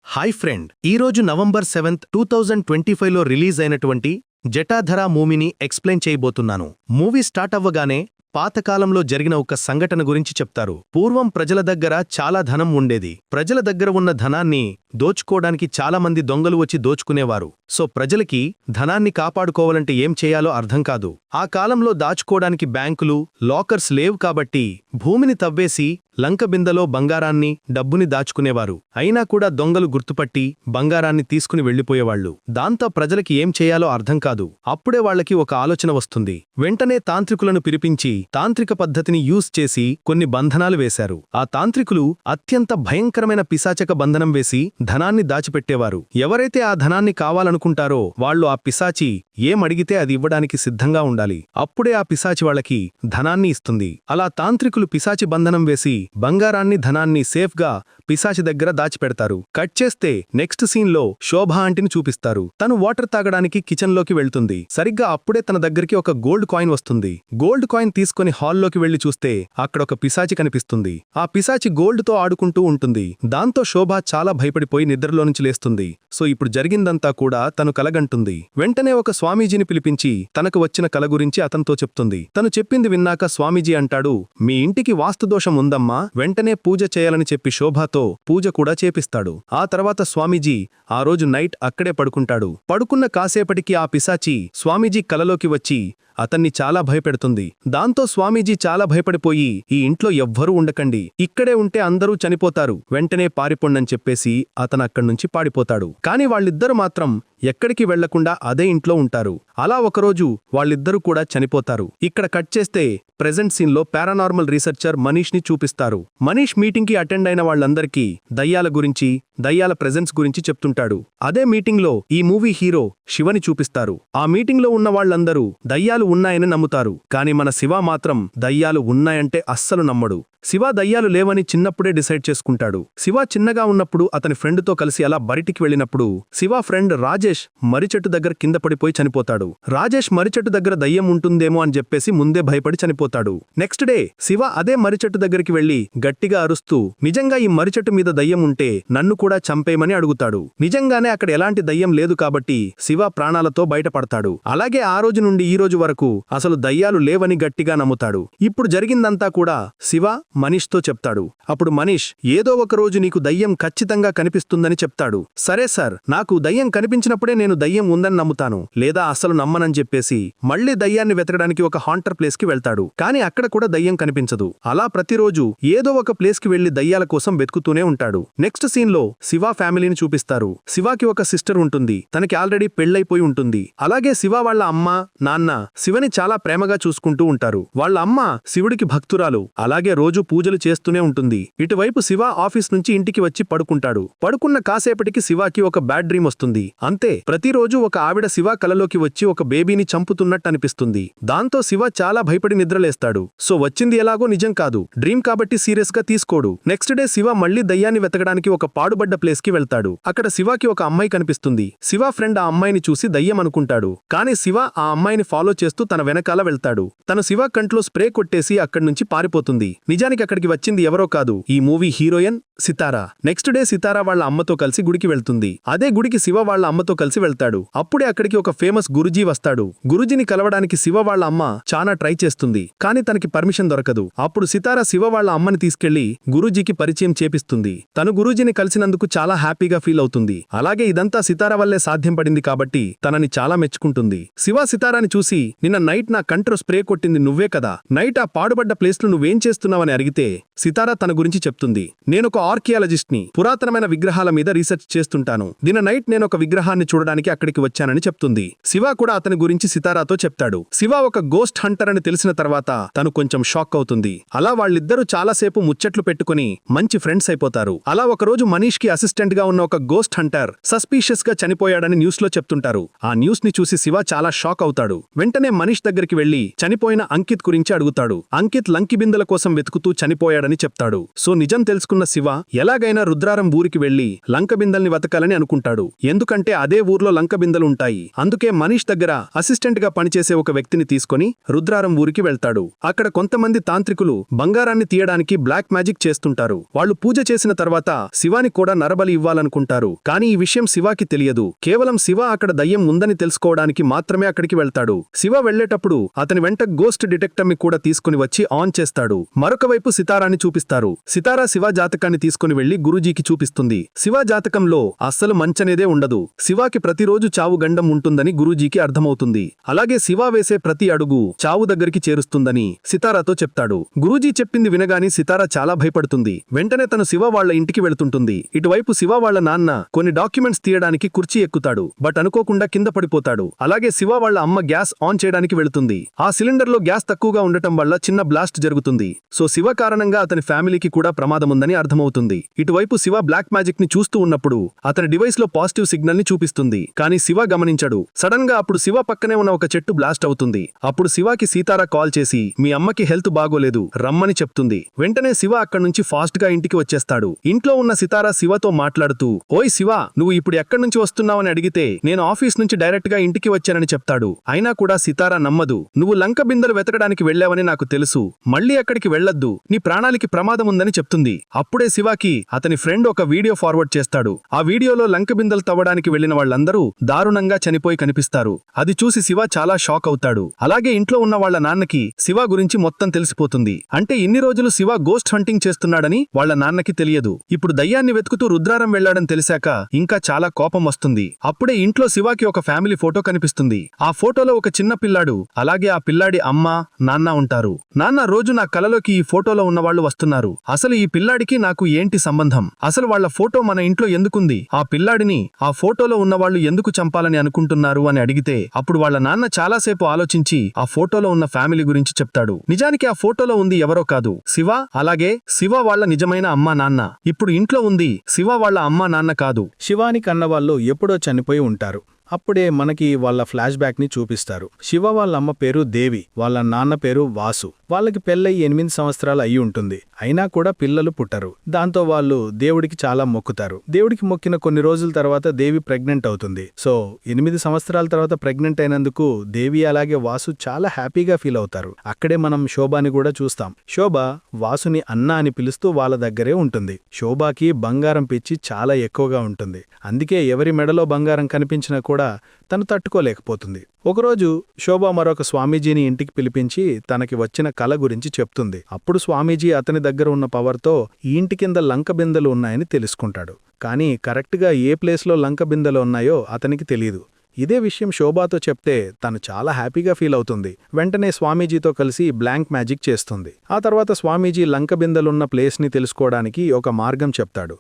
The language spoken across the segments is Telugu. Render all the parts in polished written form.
హాయ్ ఫ్రెండ్, ఈరోజు నవంబర్ 7, 2025లో రిలీజ్ అయినటువంటి జటాధర మూవీని ఎక్స్ప్లెయిన్ చేయబోతున్నాను. మూవీ స్టార్ట్ అవ్వగానే పాతకాలంలో జరిగిన ఒక సంఘటన గురించి చెప్తారు. పూర్వం ప్రజల దగ్గర చాలా ధనం ఉండేది. ప్రజల దగ్గర ఉన్న ధనాన్ని దోచుకోవడానికి చాలా మంది దొంగలు వచ్చి దోచుకునేవారు. సో ప్రజలకి ధనాన్ని కాపాడుకోవాలంటే ఏం చేయాలో అర్థం కాదు. ఆ కాలంలో దాచుకోవడానికి బ్యాంకులు, లాకర్స్ లేవు కాబట్టి భూమిని తవ్వేసి లంకబిందలో బంగారాన్ని, డబ్బుని దాచుకునేవారు. అయినా కూడా దొంగలు గుర్తుపట్టి బంగారాన్ని తీసుకుని వెళ్లిపోయేవాళ్లు. దాంతో ప్రజలకి ఏం చేయాలో అర్థం కాదు. అప్పుడే వాళ్లకి ఒక ఆలోచన వస్తుంది. వెంటనే తాంత్రికులను పిలిపించి తాంత్రిక పద్ధతిని యూజ్ చేసి కొన్ని బంధనాలు వేశారు. ఆ తాంత్రికులు అత్యంత భయంకరమైన పిశాచక బంధనం వేసి ధనాన్ని దాచిపెట్టేవారు. ఎవరైతే ఆ ధనాన్ని కావాలనుకుంటారో వాళ్లు ఆ పిశాచి ఏమడిగితే అది ఇవ్వడానికి సిద్ధంగా ఉండాలి. అప్పుడే ఆ పిశాచి వాళ్లకి ధనాన్ని ఇస్తుంది. అలా తాంత్రికులు పిశాచి బంధనం వేసి బంగారాన్ని, ధనాన్ని సేఫ్గా పిశాచి దగ్గర దాచిపెడతారు. కట్ చేస్తే నెక్స్ట్ సీన్లో శోభ ఆంటీని చూపిస్తారు. తను వాటర్ తాగడానికి కిచెన్లోకి వెళ్తుంది. సరిగ్గా అప్పుడే తన దగ్గరికి ఒక గోల్డ్ కాయిన్ వస్తుంది. గోల్డ్ కాయిన్ తీసుకుని హాల్లోకి వెళ్లి చూస్తే అక్కడొక పిశాచి కనిపిస్తుంది. ఆ పిశాచి గోల్డ్తో ఆడుకుంటూ ఉంటుంది. దాంతో శోభ చాలా భయపడిపోయి నిద్రలోంచి లేస్తుంది. సో ఇప్పుడు జరిగిందంతా కూడా తను కలగంటుంది. వెంటనే ఒక స్వామీజీని పిలిపించి తనకు వచ్చిన కల గురించి అతనితో చెప్తుంది. తను చెప్పింది విన్నాక స్వామీజీ అంటాడు, మీ ఇంటికి వాస్తుదోషం ఉందమ్మా, వెంటనే పూజ చేయాలని చెప్పి శోభతో పూజ కూడా చేపిస్తాడు. ఆ తర్వాత స్వామీజీ ఆ రోజు నైట్ అక్కడే పడుకుంటాడు. పడుకున్న కాసేపటికి ఆ పిశాచి స్వామీజీ కలలోకి వచ్చి అతన్ని చాలా భయపెడుతుంది. దాంతో స్వామీజీ చాలా భయపడిపోయి, ఈ ఇంట్లో ఎవ్వరూ ఉండకండి, ఇక్కడే ఉంటే అందరూ చనిపోతారు, వెంటనే పారిపోండని చెప్పేసి అతనక్కడ్నుంచి పాడిపోతాడు. కాని వాళ్ళిద్దరు మాత్రం ఎక్కడికి వెళ్లకుండా అదే ఇంట్లో ఉంటారు. అలా ఒకరోజు వాళ్ళిద్దరూ కూడా చనిపోతారు. ఇక్కడ కట్ చేస్తే ప్రెజెంట్ సీన్లో పారానార్మల్ రీసెర్చర్ మనీష్ని చూపిస్తారు. మనీష్ మీటింగ్కి అటెండ్ అయిన వాళ్ళందరికీ దయ్యాల గురించి, దయ్యాల ప్రెజెన్స్ గురించి చెప్తుంటాడు. అదే మీటింగ్లో ఈ మూవీ హీరో శివని చూపిస్తారు. ఆ మీటింగ్లో ఉన్న వాళ్ళందరూ దయ్యాలు ఉన్నాయని నమ్ముతారు. కాని మన శివ మాత్రం దయ్యాలు ఉన్నాయంటే అస్సలు నమ్మడు. శివ దయ్యాలు లేవని చిన్నప్పుడే డిసైడ్ చేసుకుంటాడు. శివ చిన్నగా ఉన్నప్పుడు అతని ఫ్రెండ్తో కలిసి అలా బయటికి వెళ్ళినప్పుడు శివ ఫ్రెండ్ రాజేష్ మర్రిచెట్టు దగ్గర కింద పడిపోయి చనిపోతాడు. రాజేష్ మర్రిచెట్టు దగ్గర దయ్యం ఉంటుందేమో అని చెప్పేసి ముందే భయపడి చనిపోతాడు. నెక్స్ట్ డే శివ అదే మర్రిచెట్టు దగ్గరికి వెళ్లి గట్టిగా అరుస్తూ, నిజంగా ఈ మర్రిచెట్టు మీద దయ్యం ఉంటే నన్ను కూడా చంపేయమని అడుగుతాడు. నిజంగానే అక్కడ ఎలాంటి దయ్యం లేదు కాబట్టి శివ ప్రాణాలతో బయటపడతాడు. అలాగే ఆ రోజు నుండి ఈ రోజు వరకు అసలు దయ్యాలు లేవని గట్టిగా నమ్ముతాడు. ఇప్పుడు జరిగిందంతా కూడా శివ మనీష్తో చెప్తాడు. అప్పుడు మనీష్, ఏదో ఒక రోజు నీకు దయ్యం ఖచ్చితంగా కనిపిస్తుందని చెప్తాడు. సరే సార్, నాకు దయ్యం కనిపించినప్పుడే నేను దయ్యం ఉందని నమ్ముతాను, లేదా అసలు నమ్మనని చెప్పేసి మళ్లీ దయ్యాన్ని వెతకడానికి ఒక హాంటర్ ప్లేస్కి వెళ్తాడు. కాని అక్కడ కూడా దయ్యం కనిపించదు. అలా ప్రతిరోజు ఏదో ఒక ప్లేస్కి వెళ్లి దయ్యాల కోసం వెతుకుతూనే ఉంటాడు. నెక్స్ట్ సీన్లో శివ ఫ్యామిలీని చూపిస్తారు. శివాకి ఒక సిస్టర్ ఉంటుంది. తనకి ఆల్రెడీ పెళ్లైపోయి ఉంటుంది. అలాగే శివ వాళ్ళ అమ్మ, నాన్న శివని చాలా ప్రేమగా చూసుకుంటూ ఉంటారు. వాళ్ళ అమ్మ శివుడికి భక్తురాలు. అలాగే రోజు పూజలు చేస్తూనే ఉంటుంది. ఇటువైపు శివ ఆఫీస్ నుంచి ఇంటికి వచ్చి పడుకుంటాడు. పడుకున్న కాసేపటికి శివాకి ఒక బ్యాడ్ డ్రీమ్ వస్తుంది. అంతే, ప్రతిరోజు ఒక ఆవిడ శివ కలలోకి వచ్చి ఒక బేబీని చంపుతున్నట్టు అనిపిస్తుంది. దాంతో శివ చాలా భయపడి నిద్రలేస్తాడు. సో వచ్చింది ఎలాగో నిజం కాదు, డ్రీమ్ కాబట్టి సీరియస్ గా తీసుకోడు. నెక్స్ట్ డే శివ మళ్లీ దయ్యాన్ని వెతకడానికి ఒక పాడుబడ్డ ప్లేస్ కి వెళ్తాడు. అక్కడ శివాకి ఒక అమ్మాయి కనిపిస్తుంది. శివ ఫ్రెండ్ ఆ అమ్మాయిని చూసి దయ్యం అనుకుంటాడు. కానీ శివ ఆ అమ్మాయిని ఫాలో చేస్తూ తన వెనకాల వెళ్తాడు. తను శివ కంట్లో స్ప్రే కొట్టేసి అక్కడి నుంచి పారిపోతుంది. నిజానికి అక్కడికి వచ్చింది ఎవరో కాదు, ఈ మూవీ హీరోయిన్ సితారా. నెక్స్ట్ డే సితారా వాళ్ళ అమ్మతో కలిసి గుడికి వెళ్తుంది. అదే గుడికి శివ వాళ్ళ అమ్మతో కలిసి వెళ్తాడు. అప్పుడే అక్కడికి ఒక ఫేమస్ గురుజీ వస్తాడు. గురుజీని కలవడానికి శివ వాళ్ళ అమ్మ చాలా ట్రై చేస్తుంది. కానీ తనకి పర్మిషన్ దొరకదు. అప్పుడు సితారా శివ వాళ్ళ అమ్మని తీసుకెళ్లి గురూజీకి పరిచయం చేపిస్తుంది. తను గురూజీని కలిసినందుకు చాలా హ్యాపీగా ఫీల్ అవుతుంది. అలాగే ఇదంతా సితారా వల్లే సాధ్యం పడింది కాబట్టి తనని చాలా మెచ్చుకుంటుంది. శివ సితారాని చూసి, నిన్న నైట్ నా కంట్లో స్ప్రే కొట్టింది నువ్వే కదా, నైట్ ఆ పాడుబడ్డ ప్లేస్లో నువ్వేం చేస్తున్నావని అడిగితే సితారా తన గురించి చెప్తుంది. నేనొక ఆర్కియాలజిస్ట్ని, పురాతనమైన విగ్రహాల మీద రీసెర్చ్ చేస్తుంటాను. నిన్న నైట్ నేనొక విగ్రహాన్ని చూడడానికి అక్కడికి వచ్చానని చెప్తుంది. శివ కూడా అతని గురించి సితారాతో చెప్తాడు. శివ ఒక గోస్ట్ హంటర్ అని తెలిసిన తర్వాత తను కొంచెం షాక్ అవుతుంది. అలా వాళ్ళిద్దరూ చాలాసేపు ముచ్చట్లు పెట్టుకుని మంచి ఫ్రెండ్స్ అయిపోతారు. అలా ఒకరోజు మనీష్ కి అసిస్టెంట్ గా ఉన్న ఒక గోస్ట్ హంటర్ సస్పీషియస్ గా చనిపోయాడని న్యూస్ లో చెప్తుంటారు. ఆ న్యూస్ ని చూసి శివ చాలా షాక్ అవుతాడు. వెంటనే మనీష్ దగ్గరికి వెళ్లి చనిపోయిన అంకిత్ గురించి అడుగుతాడు. అంకిత్ లంకిబిందెల కోసం వెతుకుతూ బాధపడుతూ చనిపోయాడని చెప్తాడు. సో నిజం తెలుసుకున్న శివ ఎలాగైనా రుద్రారం ఊరికి వెళ్లి లంకబిందల్ని వెతకాలని అనుకుంటాడు. ఎందుకంటే అదే ఊర్లో లంకబిందలుంటాయి. అందుకే మనీష్ దగ్గర అసిస్టెంట్ గా పనిచేసే ఒక వ్యక్తిని తీసుకుని రుద్రారం ఊరికి వెళ్తాడు. అక్కడ కొంతమంది తాంత్రికులు బంగారాన్ని తీయడానికి బ్లాక్ మ్యాజిక్ చేస్తుంటారు. వాళ్ళు పూజ చేసిన తర్వాత శివాని కూడా నరబలి ఇవ్వాలనుకుంటారు. కానీ ఈ విషయం శివాకి తెలియదు. కేవలం శివ అక్కడ దయ్యం ఉందని తెలుసుకోవడానికి మాత్రమే అక్కడికి వెళ్తాడు. శివ వెళ్లేటప్పుడు అతని వెంట గోస్ట్ డిటెక్టర్ ని కూడా తీసుకుని వచ్చి ఆన్ చేస్తాడు. మరొక వైపు సితారాని చూపిస్తారు. సితారా శివ జాతకాన్ని తీసుకుని వెళ్లి గురూజీకి చూపిస్తుంది. శివ జాతకంలో అస్సలు మంచనేదే ఉండదు. శివాకి ప్రతిరోజు చావు గండం ఉంటుందని గురూజీకి అర్థమవుతుంది. అలాగే శివ వేసే ప్రతి అడుగు చావు దగ్గరికి చేరుస్తుందని సితారాతో చెప్తాడు. గురూజీ చెప్పింది వినగాని సితారా చాలా భయపడుతుంది. వెంటనే తను శివ వాళ్ల ఇంటికి వెళుతుంటుంది. ఇటువైపు శివ వాళ్ల నాన్న కొన్ని డాక్యుమెంట్స్ తీయడానికి కుర్చీ ఎక్కుతాడు. బట్ అనుకోకుండా కింద పడిపోతాడు. అలాగే శివ వాళ్ల అమ్మ గ్యాస్ ఆన్ చేయడానికి వెళుతుంది. ఆ సిలిండర్ లో గ్యాస్ తక్కువగా ఉండటం వల్ల చిన్న బ్లాస్ట్ జరుగుతుంది. సో శివ కారణంగా అతని ఫ్యామిలీకి కూడా ప్రమాదముందని అర్థమవుతుంది. ఇటువైపు శివ బ్లాక్ మ్యాజిక్ ని చూస్తూ ఉన్నప్పుడు అతని డివైస్ లో పాజిటివ్ సిగ్నల్ ని చూపిస్తుంది. కానీ శివ గమనించడు. సడన్ గా అప్పుడు శివ పక్కనే ఉన్న ఒక చెట్టు బ్లాస్ట్ అవుతుంది. అప్పుడు శివాకి సీతారా కాల్ చేసి మీ అమ్మకి హెల్త్ బాగోలేదు రమ్మని చెప్తుంది. వెంటనే శివ అక్కడి నుంచి ఫాస్ట్ గా ఇంటికి వచ్చేస్తాడు. ఇంట్లో ఉన్న సితారా శివతో మాట్లాడుతూ ఓయ్ శివ, నువ్వు ఇప్పుడు ఎక్కడి నుంచి వస్తున్నావని అడిగితే నేను ఆఫీస్ నుంచి డైరెక్ట్ గా ఇంటికి వచ్చానని చెప్తాడు. అయినా కూడా సితారా నమ్మదు. నువ్వు లంక బిందెలు వెతకడానికి వెళ్లావని నాకు తెలుసు. మళ్లీ అక్కడికి వెళ్లొద్దు, నీ ప్రాణాలకి ప్రమాదం ఉందని చెప్తుంది. అప్పుడే శివాకి అతని ఫ్రెండ్ ఒక వీడియో ఫార్వర్డ్ చేస్తాడు. ఆ వీడియోలో లంక బిందెలు తవ్వడానికి వెళ్లిన వాళ్లందరూ దారుణంగా చనిపోయి కనిపిస్తారు. అది చూసి శివ చాలా షాక్ అవుతాడు. అలాగే ఇంట్లో ఉన్న వాళ్ల నాన్నకి శివ గురించి మొత్తం తెలిసిపోతుంది. అంటే ఇన్ని రోజులు శివ గోస్ట్ హంటింగ్ చేస్తున్నాడని వాళ్ల నాన్నకి తెలియదు. ఇప్పుడు దయ్యాన్ని వెతుకుతూ రుద్రారం వెళ్లాడని తెలిసాక ఇంకా చాలా కోపం వస్తుంది. అప్పుడే ఇంట్లో శివాకి ఒక ఫ్యామిలీ ఫోటో కనిపిస్తుంది. ఆ ఫోటోలో ఒక చిన్న పిల్లాడు, అలాగే ఆ పిల్లాడి అమ్మ నాన్న ఉంటారు. నాన్న రోజు నా కలలోకి ఈ ఫోటోలో ఉన్నవాళ్లు వస్తున్నారు. అసలు ఈ పిల్లాడికి నాకు ఏంటి సంబంధం? అసలు వాళ్ల ఫోటో మన ఇంట్లో ఎందుకుంది? ఆ పిల్లాడిని ఆ ఫోటోలో ఉన్నవాళ్లు ఎందుకు చంపాలని అనుకుంటున్నారు అని అడిగితే అప్పుడు వాళ్ల నాన్న చాలాసేపు ఆలోచించి ఆ ఫోటోలో ఉన్న ఫ్యామిలీ గురించి చెప్తాడు. నిజానికి ఆ ఫోటోలో ఉంది ఎవరో కాదు, శివ. అలాగే శివ వాళ్ల నిజమైన అమ్మా నాన్న. ఇప్పుడు ఇంట్లో ఉంది శివ వాళ్ల అమ్మా నాన్న కాదు. శివాని కన్నవాళ్ళు ఎప్పుడో చనిపోయి ఉంటారు. అప్పుడే మనకి వాళ్ళ ఫ్లాష్ బ్యాక్ ని చూపిస్తారు. శివ వాళ్ళ అమ్మ పేరు దేవి, వాళ్ళ నాన్న పేరు వాసు. వాళ్ళకి పెళ్ళై 8 సంవత్సరాలు అయి ఉంటుంది. అయినా కూడా పిల్లలు పుట్టరు. దాంతో వాళ్ళు దేవుడికి చాలా మొక్కుతారు. దేవుడికి మొక్కిన కొన్ని రోజుల తర్వాత దేవి ప్రెగ్నెంట్ అవుతుంది. సో 8 సంవత్సరాల తర్వాత ప్రెగ్నెంట్ అయినందుకు దేవి అలాగే వాసు చాలా హ్యాపీగా ఫీల్ అవుతారు. అక్కడే మనం శోభాని కూడా చూస్తాం. శోభ వాసుని అన్న అని పిలుస్తూ వాళ్ళ దగ్గరే ఉంటుంది. శోభాకి బంగారం పిచ్చి చాలా ఎక్కువగా ఉంటుంది. అందుకే ఎవరి మెడలో బంగారం కనిపించినా కూడా తను తట్టుకోలేకపోతుంది. ఒకరోజు శోభ మరొక స్వామీజీని ఇంటికి పిలిపించి తనకి వచ్చిన కల గురించి చెప్తుంది. అప్పుడు స్వామీజీ అతని దగ్గర ఉన్న పవర్తో ఈ ఇంటి కింద లంక బిందెలు ఉన్నాయని తెలుసుకుంటాడు. కానీ కరెక్ట్గా ఏ ప్లేస్లో లంక బిందెలు ఉన్నాయో అతనికి తెలీదు. ఇదే విషయం శోభాతో చెప్తే తను చాలా హ్యాపీగా ఫీల్ అవుతుంది. వెంటనే స్వామీజీతో కలిసి బ్లాంక్ మ్యాజిక్ చేస్తుంది. ఆ తర్వాత స్వామీజీ లంక బిందెలున్న ప్లేస్ని తెలుసుకోవడానికి ఒక మార్గం చెప్తాడు.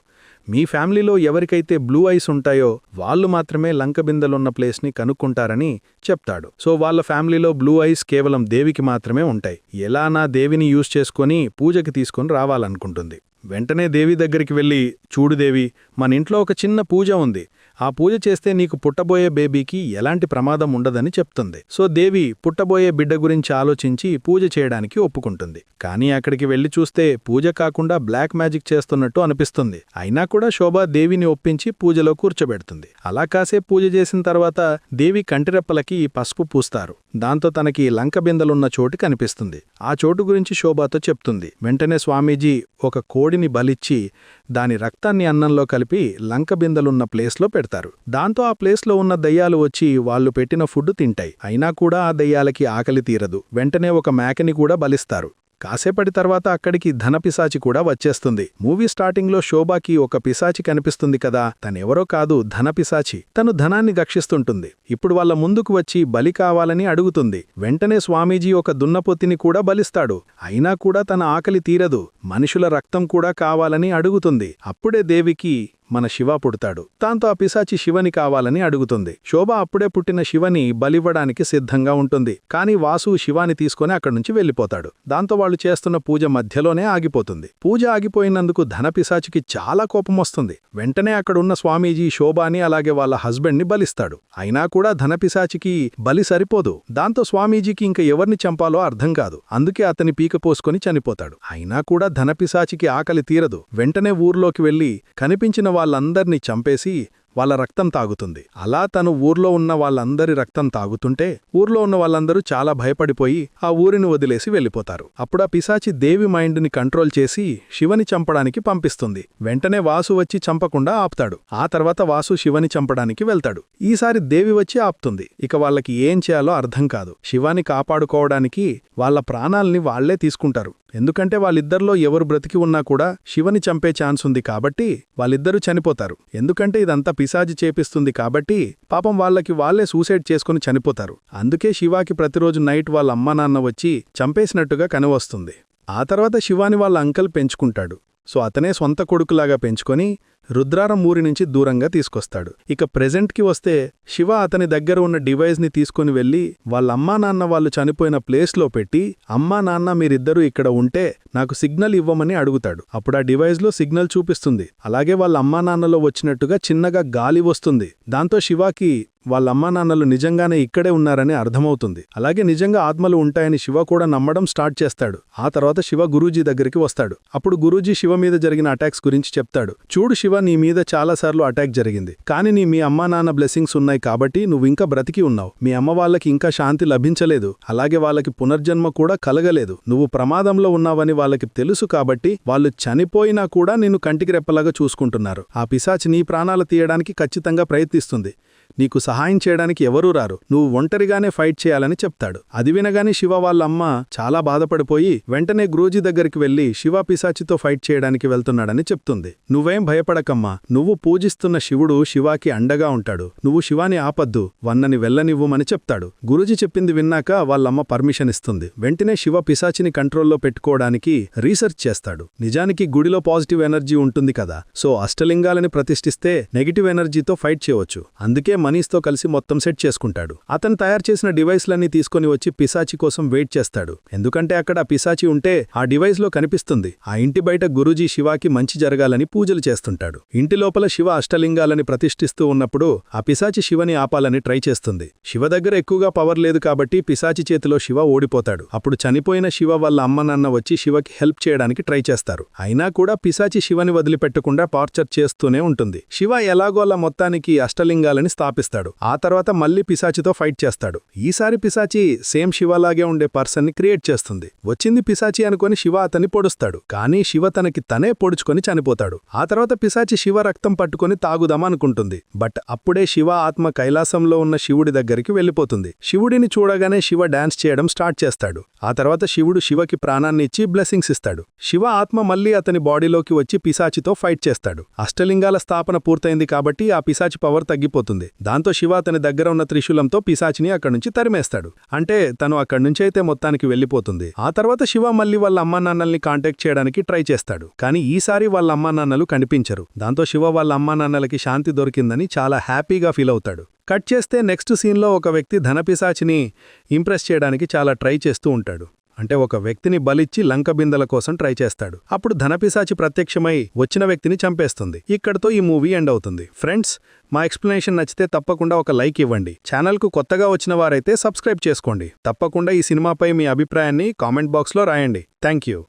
మీ ఫ్యామిలీలో ఎవరికైతే బ్లూ ఐస్ ఉంటాయో వాళ్ళు మాత్రమే లంక బిందెలున్న ప్లేస్ని కనుక్కుంటారని చెప్తాడు. సో వాళ్ళ ఫ్యామిలీలో బ్లూ ఐస్ కేవలం దేవికి మాత్రమే ఉంటాయి. ఎలానా దేవిని యూజ్ చేసుకుని పూజకి తీసుకుని రావాలనుకుంటుంది. వెంటనే దేవి దగ్గరికి వెళ్ళి చూడు దేవి, మన ఇంట్లో ఒక చిన్న పూజ ఉంది. ఆ పూజ చేస్తే నీకు పుట్టబోయే బేబీకి ఎలాంటి ప్రమాదం ఉండదని చెప్తుంది. సో దేవి పుట్టబోయే బిడ్డ గురించి ఆలోచించి పూజ చేయడానికి ఒప్పుకుంటుంది. కానీ అక్కడికి వెళ్లి చూస్తే పూజ కాకుండా బ్లాక్ మ్యాజిక్ చేస్తున్నట్టు అనిపిస్తుంది. అయినా కూడా శోభ దేవిని ఒప్పించి పూజలో కూర్చోబెడుతుంది. అలా కాసేపు పూజ చేసిన తర్వాత దేవి కంటిరెప్పలకి పసుపు పూస్తారు. దాంతో తనకి లంక బిందెలున్న చోటు కనిపిస్తుంది. ఆ చోటు గురించి శోభతో చెప్తుంది. వెంటనే స్వామీజీ ఒక కోడిని బలిచ్చి దాని రక్తాన్ని అన్నంలో కలిపి లంక బిందెలున్న ప్లేస్లో పెడతారు. దాంతో ఆ ప్లేస్లో ఉన్న దయ్యాలు వచ్చి వాళ్లు పెట్టిన ఫుడ్ తింటాయి. అయినా కూడా ఆ దయ్యాలకి ఆకలి తీరదు. వెంటనే ఒక మేకని కూడా బలిస్తారు. కాసేపటి తర్వాత అక్కడికి ధనపిశాచి కూడా వచ్చేస్తుంది. మూవీ స్టార్టింగ్లో శోభాకి ఒక పిశాచి కనిపిస్తుంది కదా, తనెవరో కాదు, ధనపిశాచి. తను ధనాన్ని గక్షిస్తుంటుంది. ఇప్పుడు వాళ్ళ ముందుకు వచ్చి బలి కావాలని అడుగుతుంది. వెంటనే స్వామీజీ ఒక దున్నపోతిని కూడా బలిస్తాడు. అయినా కూడా తన ఆకలి తీరదు. మనుషుల రక్తం కూడా కావాలని అడుగుతుంది. అప్పుడే దేవికి మన శివ పుడతాడు. దాంతో ఆ పిశాచి శివని కావాలని అడుగుతుంది. శోభ అప్పుడే పుట్టిన శివని బలివ్వడానికి సిద్ధంగా ఉంటుంది. కానీ వాసు శివాని తీసుకుని అక్కడ్నుంచి వెళ్లిపోతాడు. దాంతో వాళ్ళు చేస్తున్న పూజ మధ్యలోనే ఆగిపోతుంది. పూజ ఆగిపోయినందుకు ధనపిశాచికి చాలా కోపం వస్తుంది. వెంటనే అక్కడున్న స్వామీజీ శోభాని అలాగే వాళ్ళ హస్బెండ్ని బలిస్తాడు. అయినా కూడా ధనపిశాచికి బలి సరిపోదు. దాంతో స్వామీజీకి ఇంక ఎవరిని చంపాలో అర్థం కాదు. అందుకే అతని పీక పోసుకొని చనిపోతాడు. అయినా కూడా ధనపిశాచికి ఆకలి తీరదు. వెంటనే ఊర్లోకి వెళ్లి కనిపించిన వాళ్ళందర్నీ చంపేసి వాళ్ళ రక్తం తాగుతుంది. అలా తను ఊర్లో ఉన్న వాళ్ళందరి రక్తం తాగుతుంటే ఊర్లో ఉన్న వాళ్ళందరూ చాలా భయపడిపోయి ఆ ఊరిని వదిలేసి వెళ్ళిపోతారు. అప్పుడా పిశాచి దేవి మైండ్ని కంట్రోల్ చేసి శివని చంపడానికి పంపిస్తుంది. వెంటనే వాసు వచ్చి చంపకుండా ఆపుతాడు. ఆ తర్వాత వాసు శివని చంపడానికి వెళ్తాడు. ఈసారి దేవి వచ్చి ఆపుతుంది. ఇక వాళ్ళకి ఏం చేయాలో అర్థం కాదు. శివాని కాపాడుకోవడానికి వాళ్ళ ప్రాణాల్ని వాళ్లే తీసుకుంటారు. ఎందుకంటే వాళ్ళిద్దరిలో ఎవరు బ్రతికి ఉన్నా కూడా శివని చంపే ఛాన్స్ ఉంది కాబట్టి వాళ్ళిద్దరూ చనిపోతారు. ఎందుకంటే ఇదంతా పిశాచి చేపిస్తుంది కాబట్టి పాపం వాళ్ళకి వాళ్లే సూసైడ్ చేసుకుని చనిపోతారు. అందుకే శివాకి ప్రతిరోజు నైట్ వాళ్ళ అమ్మానాన్న వచ్చి చంపేసినట్టుగా కనివస్తుంది. ఆ తర్వాత శివాని వాళ్ళ అంకల్ పెంచుకుంటాడు. సో అతనే సొంత కొడుకులాగా పెంచుకొని రుద్రారం ఊరి నుంచి దూరంగా తీసుకొస్తాడు. ఇక ప్రెజెంట్కి వస్తే శివ అతని దగ్గర ఉన్న డివైజ్ని తీసుకుని వెళ్ళి వాళ్ళ అమ్మా నాన్న వాళ్ళు చనిపోయిన ప్లేస్లో పెట్టి అమ్మా నాన్న మీరిద్దరూ ఇక్కడ ఉంటే నాకు సిగ్నల్ ఇవ్వమని అడుగుతాడు. అప్పుడు ఆ డివైజ్లో సిగ్నల్ చూపిస్తుంది. అలాగే వాళ్ళ అమ్మా నాన్నలో వచ్చినట్టుగా చిన్నగా గాలి వస్తుంది. దాంతో శివాకి వాళ్ళ అమ్మా నాన్నలు నిజంగానే ఇక్కడే ఉన్నారని అర్థమవుతుంది. అలాగే నిజంగా ఆత్మలు ఉంటాయని శివ కూడా నమ్మడం స్టార్ట్ చేస్తాడు. ఆ తర్వాత శివ గురూజీ దగ్గరికి వస్తాడు. అప్పుడు గురూజీ శివ మీద జరిగిన అటాక్స్ గురించి చెప్తాడు. చూడు శివ, నీ మీద చాలాసార్లు అటాక్ జరిగింది. కానీ మీ అమ్మా నాన్న బ్లెస్సింగ్స్ ఉన్నాయి కాబట్టి నువ్వు ఇంకా బ్రతికి ఉన్నావు. మీ అమ్మ వాళ్ళకి ఇంకా శాంతి లభించలేదు. అలాగే వాళ్ళకి పునర్జన్మ కూడా కలగలేదు. నువ్వు ప్రమాదంలో ఉన్నావని వాళ్ళకి తెలుసు కాబట్టి వాళ్ళు చనిపోయినా కూడా నిన్ను కంటికి రెప్పలాగా చూసుకుంటున్నారు. ఆ పిశాచి నీ ప్రాణాలు తీయడానికి ఖచ్చితంగా ప్రయత్నిస్తుంది. నీకు సహాయం చేయడానికి ఎవరూ రారు. నువ్వు ఒంటరిగానే ఫైట్ చేయాలని చెప్తాడు. అది వినగానే శివ వాళ్ళమ్మ చాలా బాధపడిపోయి వెంటనే గురూజీ దగ్గరికి వెళ్లి శివ పిశాచితో ఫైట్ చేయడానికి వెళ్తున్నాడని చెప్తుంది. నువ్వేం భయపడకమ్మా, నువ్వు పూజిస్తున్న శివుడు శివాకి అండగా ఉంటాడు. నువ్వు శివాని ఆపద్దు, వన్నని వెళ్ళనివ్వమని చెప్తాడు. గురూజీ చెప్పింది విన్నాక వాళ్ళమ్మ పర్మిషన్ ఇస్తుంది. వెంటనే శివ పిశాచిని కంట్రోల్లో పెట్టుకోవడానికి రీసెర్చ్ చేస్తాడు. నిజానికి గుడిలో పాజిటివ్ ఎనర్జీ ఉంటుంది కదా, సో అష్టలింగాలని ప్రతిష్ఠిస్తే నెగిటివ్ ఎనర్జీతో ఫైట్ చేయవచ్చు. అందుకే మనీస్తో కలిసి మొత్తం సెట్ చేసుకుంటాడు. అతను తయారు చేసిన డివైస్లన్నీ తీసుకుని వచ్చి పిశాచి కోసం వెయిట్ చేస్తాడు. ఎందుకంటే అక్కడ పిశాచి ఉంటే ఆ డివైస్లో కనిపిస్తుంది. ఆ ఇంటి బయట గురూజీ శివాకి మంచి జరగాలని పూజలు చేస్తుంటాడు. ఇంటి లోపల శివ అష్టలింగాలని ప్రతిష్ఠిస్తూ ఉన్నప్పుడు ఆ పిశాచి శివని ఆపాలని ట్రై చేస్తుంది. శివ దగ్గర ఎక్కువగా పవర్ లేదు కాబట్టి పిశాచి చేతిలో శివ ఓడిపోతాడు. అప్పుడు చనిపోయిన శివ వాళ్ళ అమ్మ నాన్న వచ్చి శివకి హెల్ప్ చేయడానికి ట్రై చేస్తారు. అయినా కూడా పిశాచి శివని వదిలిపెట్టకుండా టార్చర్ చేస్తూనే ఉంటుంది. శివ ఎలాగోలా మొత్తానికి అష్టలింగాలని స్థాపిస్తాడు. ఆ తర్వాత మళ్లీ పిశాచితో ఫైట్ చేస్తాడు. ఈసారి పిశాచి సేమ్ శివలాగే ఉండే పర్సన్ని క్రియేట్ చేస్తుంది. వచ్చింది పిశాచి అనుకుని శివ అతన్ని పొడుస్తాడు. కానీ శివ తనకి తనే పొడుచుకొని చనిపోతాడు. ఆ తర్వాత పిశాచి శివ రక్తం పట్టుకుని తాగుదామనుకుంటుంది. బట్ అప్పుడే శివ ఆత్మ కైలాసంలో ఉన్న శివుడి దగ్గరికి వెళ్ళిపోతుంది. శివుడిని చూడగానే శివ డాన్స్ చేయడం స్టార్ట్ చేస్తాడు. ఆ తర్వాత శివుడు శివకి ప్రాణాన్ని ఇచ్చి బ్లెస్సింగ్స్ ఇస్తాడు. శివ ఆత్మ మళ్లీ అతని బాడీలోకి వచ్చి పిశాచితో ఫైట్ చేస్తాడు. అష్టలింగాల స్థాపన పూర్తయింది కాబట్టి ఆ పిశాచి పవర్ తగ్గిపోతుంది. దాంతో శివ తన దగ్గర ఉన్న త్రిశూలంతో పిశాచిని అక్కడ్నుంచి తరిమేస్తాడు. అంటే తను అక్కడ్నుంచైతే మొత్తానికి వెళ్ళిపోతుంది. ఆ తర్వాత శివ మళ్లీ వాళ్ళ అమ్మానాన్నల్ని కాంటాక్ట్ చేయడానికి ట్రై చేస్తాడు. కానీ ఈసారి వాళ్ళ అమ్మానాన్నలు కనిపించరు. దాంతో శివ వాళ్ళ అమ్మానాన్నలకి శాంతి దొరికిందని చాలా హ్యాపీగా ఫీల్ అవుతాడు. కట్ చేస్తే నెక్స్ట్ సీన్లో ఒక వ్యక్తి ధనపిశాచిని ఇంప్రెస్ చేయడానికి చాలా ట్రై చేస్తూ ఉంటాడు. అంటే ఒక వ్యక్తిని బలిచ్చి లంక బిందెల కోసం ట్రై చేస్తాడు. అప్పుడు ధనపిశాచి ప్రత్యక్షమై వచ్చిన వ్యక్తిని చంపేస్తుంది. ఇక్కడతో ఈ మూవీ ఎండ్ అవుతుంది. ఫ్రెండ్స్, మా ఎక్స్ప్లెనేషన్ నచ్చితే తప్పకుండా ఒక లైక్ ఇవ్వండి. ఛానల్కు కొత్తగా వచ్చిన వారైతే సబ్స్క్రైబ్ చేసుకోండి. తప్పకుండా ఈ సినిమాపై మీ అభిప్రాయాన్ని కామెంట్ బాక్స్లో రాయండి. Thank you.